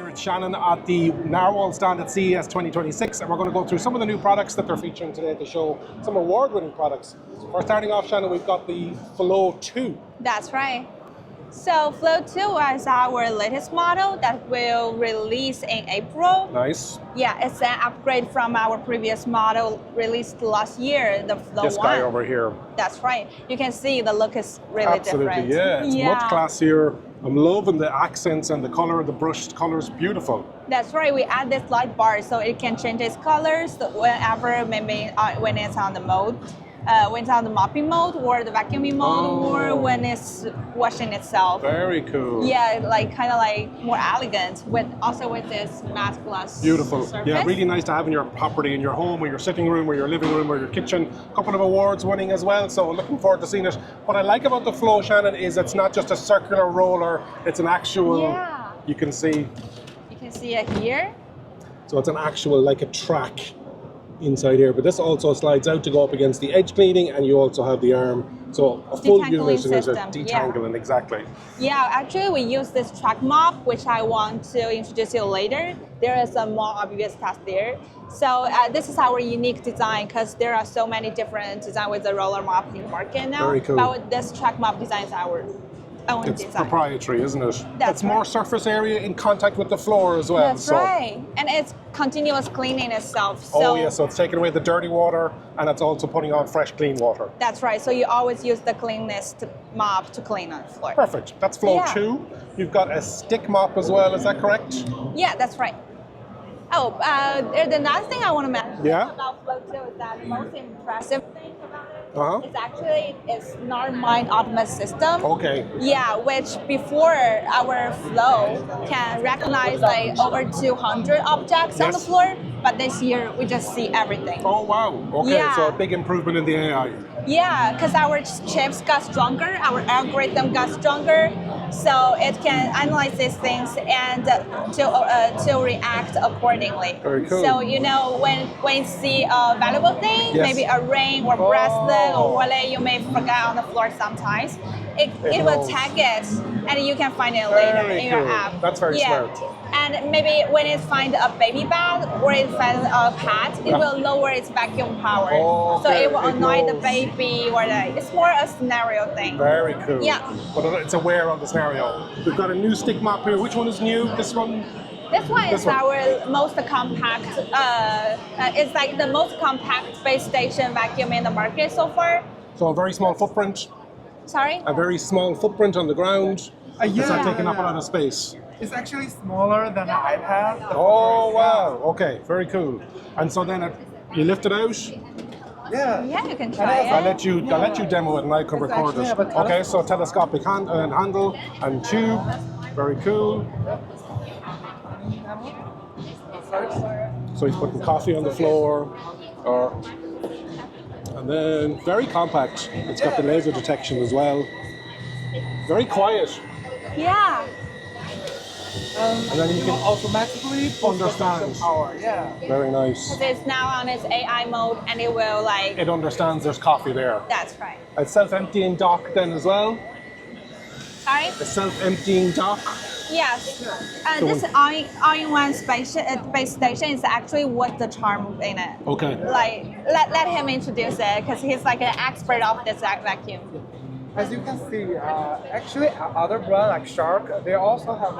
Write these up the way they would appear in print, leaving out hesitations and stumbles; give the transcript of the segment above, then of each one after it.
here, it's Shannon at the Narwal stand at CES 2026, and we're going to go through some of the new products that they're featuring today at the show, some award-winning products. We're starting off, Shannon, we've got the Flow 2. That's right. So Flow 2 is our latest model that will release in April. Nice. Yeah, it's an upgrade from our previous model released last year, the Flow 1. This guy over here. That's right. You can see the look is really Absolutely, different. yeah. It's much classier. I'm loving the accents and the color, the brushed colors, beautiful. That's right. We add this light bar so it can change its colors whenever, maybe when it's on the mode. When it's on the mopping mode or the vacuuming mode or when it's washing itself. Very cool. Yeah, like kind of like more elegant also with this matte glass. Beautiful. surface. Yeah, really nice to have in your property, in your home or your sitting room or your living room or your kitchen. A couple of awards winning as well, so looking forward to seeing it. What I like about the Flow, Shannon, is it's not just a circular roller, it's an actual, you can see. You can see it here. So it's an actual, like a track inside here, but this also slides out to go up against the edge cleaning, and you also have the arm, so a full unit is a detangling, exactly. Yeah, actually we use this track mop, which I want to introduce you later. There is a more obvious task there. So this is our unique design because there are so many different designs with the roller mop in the market now. Very cool. But this track mop design is our own It's design. proprietary, isn't it? That's it's more surface area in contact with the floor as well. That's right. And it's continuous cleaning itself. So, so it's taking away the dirty water and it's also putting on fresh, clean water. That's right. So you always use the cleanness mop to clean on the floor. Perfect. That's Flow 2. You've got a stick mop as well, is that correct? Yeah, that's right. Oh, the last thing I want to mention about Flow 2 is that the most impressive thing about it is actually its NarMind Ultimate system. Okay. Yeah, which before our Flow can recognize like over 200 objects on the floor, but this year we just see everything. Oh wow, okay, so a big improvement in the AI. Yeah, because our chips got stronger, our algorithm got stronger, so it can analyze these things and to react accordingly. Very cool. So you know when you see a valuable thing, maybe a ring or bracelet or wallet you may forget on the floor sometimes, it will tag it and you can find it later in your app. That's very smart. And maybe when it finds a baby bag or it finds a pet, it will lower its vacuum power. So it will annoy the baby or it's more a scenario thing. Very cool. Yeah. But it's aware of the scenario. We've got a new stick mop here. Which one is new? This one? This one is our most compact, it's like the most compact base station vacuum in the market so far. So a very small footprint. Sorry? A very small footprint on the ground. It's not taking up a lot of space. It's actually smaller than an iPad. Oh wow, okay, very cool. And so then you lift it out? Yeah. Yeah, you can try it. I'll let you demo it and I can record it. Okay, so telescopic handle and tube, very cool. So he's putting coffee on the floor, and then very compact. It's got the laser detection as well. Very quiet. Yeah. And then you can automatically understand. Power. Yeah. Very nice. It's now on its AI mode and it will like... It understands there's coffee there. That's right. A self-emptying dock then as well. Sorry? A self-emptying dock. Yes. This all-in-one base station is actually what the charm in it. Okay. Like, let him introduce it because he's like an expert of this vacuum. As you can see, actually other brands like Shark, they also have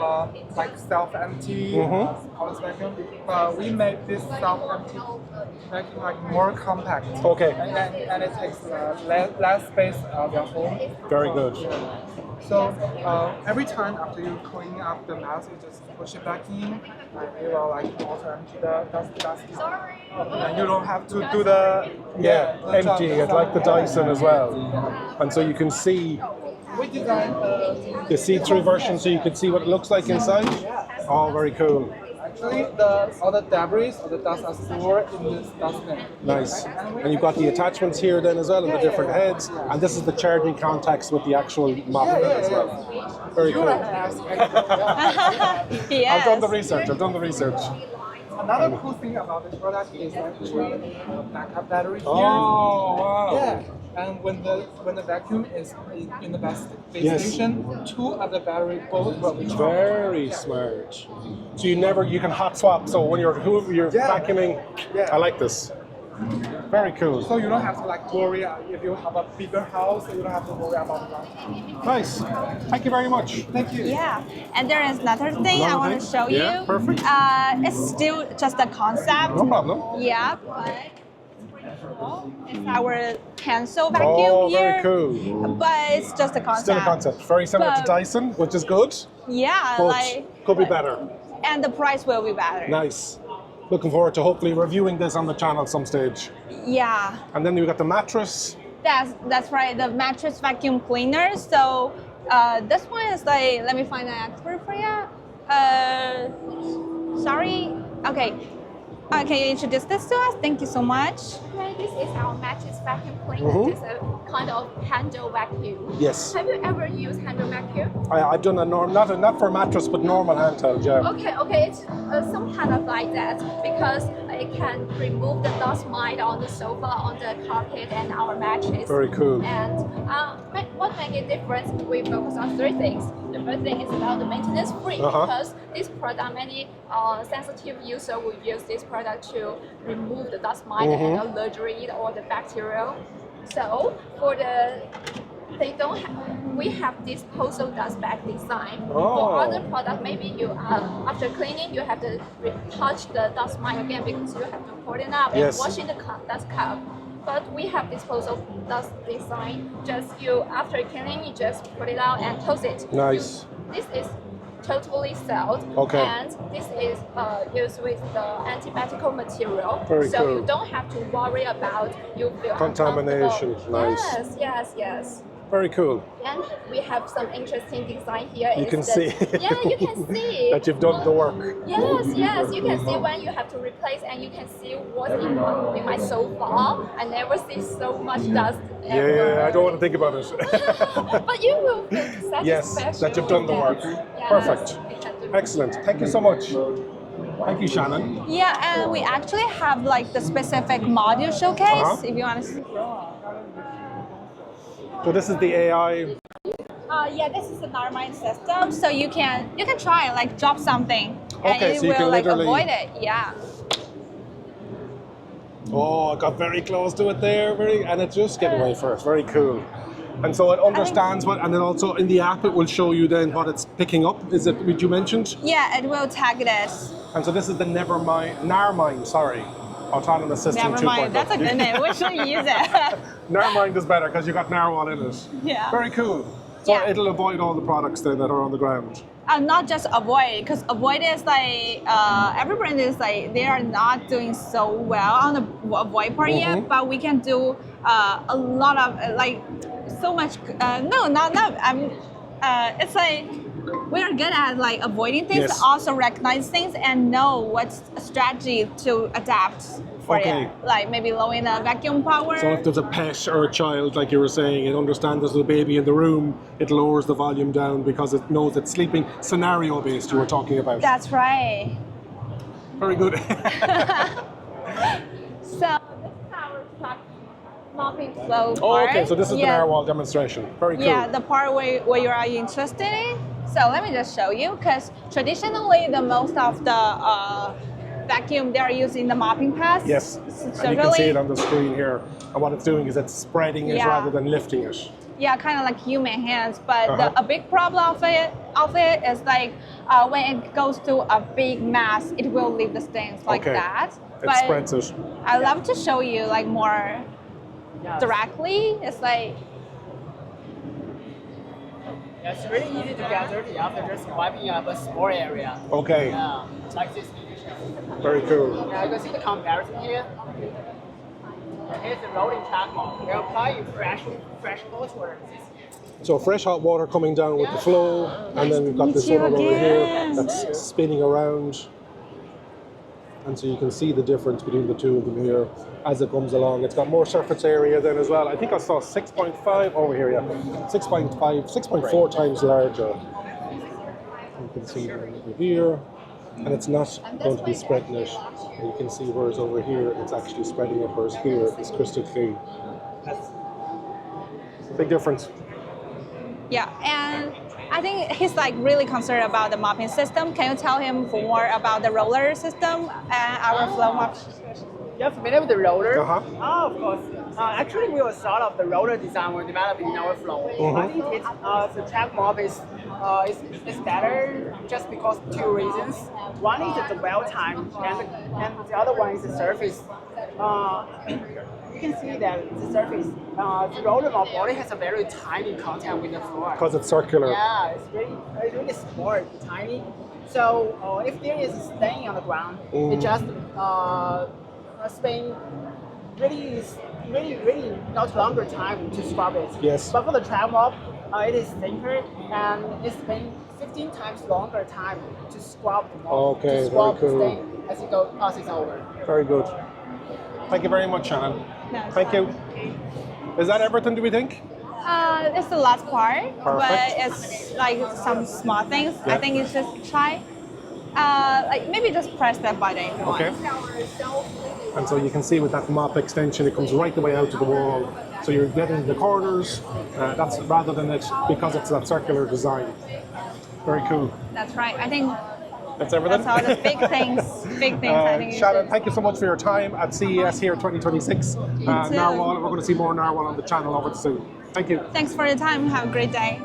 like self-empty police vacuum. We made this self-empty vacuum like more compact. Okay. And it takes less space of your home. Very good. So every time after you clean up the mess, you just push it back in, and it will like also empty the dust. And you don't have to do the empty it like the Dyson as well. And so you can see we designed the see-through version, so you can see what it looks like inside. Oh, very cool. Actually, all the debris or the dust are stored in this dustbin. Nice. And you've got the attachments here then as well, and the different heads. And this is the charging contacts with the actual mop as well. Very cool. I've done the research. Another cool thing about this product is actually a backup battery here. Oh, wow. Yeah. And when the vacuum is in the base Yes. station, two of the battery both will be charged. Very smart. So you can hot swap. So when you're vacuuming, I like this. Very cool. So you don't have to like worry if you have a bigger house, you don't have to worry about that. Nice. Thank you very much. Thank you. Yeah, and there is another thing I want to show you. Yeah, perfect. It's still just a concept. No problem. Yeah, but it's our pencil vacuum Oh, here. very cool. But it's just a concept. Still a concept. Very similar to But- Dyson, which is good, Yeah, but like could be better. and the price will be better. Nice. Looking forward to hopefully reviewing this on the channel some stage. Yeah, And then you got the mattress. that's right. The mattress vacuum cleaner. So this one is like, let me find an expert for you. Sorry. Okay. Can you introduce this to us? Thank you so much. Okay, this is our mattress vacuum cleaner. Mhm. It's a kind of handheld vacuum. Yes. Have you ever used handheld vacuum? I've done not for mattress, but normal handheld, yeah. Okay, it's some kind of like that because it can remove the dust mite on the sofa, on the carpet, and our mattress. Very cool. And what makes it different? We focus on three things. The first thing is about the maintenance free because this product, many sensitive users will use this product to remove the dust mite and allergy or the bacteria. So for we have disposal dust bag design. For other products, maybe you after cleaning you have to touch the dust mite again because you have to pour it up and wash in the dust cup. But we have disposal dust design. Just you after cleaning, you just put it out and toss it. Nice. This is totally sealed, Okay. and this is used with the antibacterial material, Very so cool. you don't have to worry about you feel Contamination. uncomfortable. Nice. Yes. Very cool. And we have some interesting design here. You is can that- see. Yeah, you can see. That you've done the work. Yes, you can see when you have to replace, and you can see what's in my sofa. I never see so much dust ever. Yeah, I don't want to think about it. But you will feel satisfaction. Yes, that you've done the work. Yes, Perfect. you can do. Excellent. Thank you so much. Thank you, Shannon. Yeah, and we actually have like the specific module showcase. If you want to see. So this is the AI. Yeah, this is the NarMind system, so you can try like drop something, and Okay, it so you can will like literally- avoid it. Yeah. Oh, I got very close to it there, and it just get away first. Very cool. And so it understands what, and then also in the app it will show you then what it's picking up. Is it what you mentioned? Yeah, it will tag this. And so this is the NarMind, sorry, autonomous system Never 2.0. mind, that's a good name. We should use it. NarMind is better because you got Narwal in it. Yeah. Very cool. So Yeah. it'll avoid all the products then that are on the ground. Not just avoid, because avoid is like every brand is like they are not doing so well on the avoid part yet, but we can do a lot of like so much. No, not. It's like we are good at like avoiding things, Yes. but also recognize things and know what's a strategy to adapt for Okay. it. Like maybe lowering the vacuum power. So if there's a pet or a child, like you were saying, it understands there's a baby in the room, it lowers the volume down because it knows it's sleeping. Scenario based, you were talking about. That's right. Very good. So this is our truck mopping flow Oh, part. okay, so this is the Yeah. Narwal demonstration. Very cool. Yeah, the part where you are interested in. So let me just show you, because traditionally the most of the vacuum they are using the mopping pads. Yes, So and you can see really- it on the screen here. And what it's doing is it's spreading it Yeah. rather than lifting it. Yeah, kind of like human hands, but Uh-huh. a big problem of it is like when it goes to a big mass, it will leave the stains like Okay. that. It But spreads it. I love to show you like more directly. It's like Yeah, it's really easy to get dirty after just wiping up a small area. Okay, Yeah, like this. very cool. Yeah, you can see the comparison here. And here's the rolling track mop. We're applying fresh hot water. So fresh hot water coming down with the flow, and then we've got this you one over here again. that's spinning around. And so you can see the difference between the two of them here as it comes along. It's got more surface area then as well. I think I saw 6.5 over here, yeah. 6.5, 6.4 times larger. You can see it over here. and it's not going to be spreading it. And you can see whereas over here it's actually spreading it, whereas here it's crystal clean. Big difference. Yeah, and I think he's like really concerned about the mopping system. Can you tell him more about the roller system and our flow mop? You're familiar with the roller? Uh-huh. Oh, of course. Actually, we were sort of the roller design we're developing in our flow. I think the track mop is better just because two reasons. One is the dwell time, and the other one is the surface. You can see that the surface, the roller mop body has a very tiny contact with the floor. Because it's circular. Yeah, it's really small, tiny. So if there is a stain on the ground, it just spend really not longer time to scrub it. Yes. But for the track mop, it is thicker and it spends 15 times longer time to scrub the mop. Okay, to scrub very cool. the stain as it passes over. Very good. Thank you very much, Shannon. No, Thank you. Is that everything, do we think? It's the last part, but Perfect. it's like some small things. Yeah. I think you should try. Like maybe just press that button if you Okay. want. And so you can see with that mop extension, it comes right the way out to the wall. So you're getting the corners, that's rather than it, because it's that circular design. Very cool. That's right. I think That's everything? that's all the big things. Big things. I think you Shannon, should. thank you so much for your time at CES here 2026. too. Narwal, we're going to see more Narwal on the channel over soon. Thank you. Thanks for your time. Have a great day.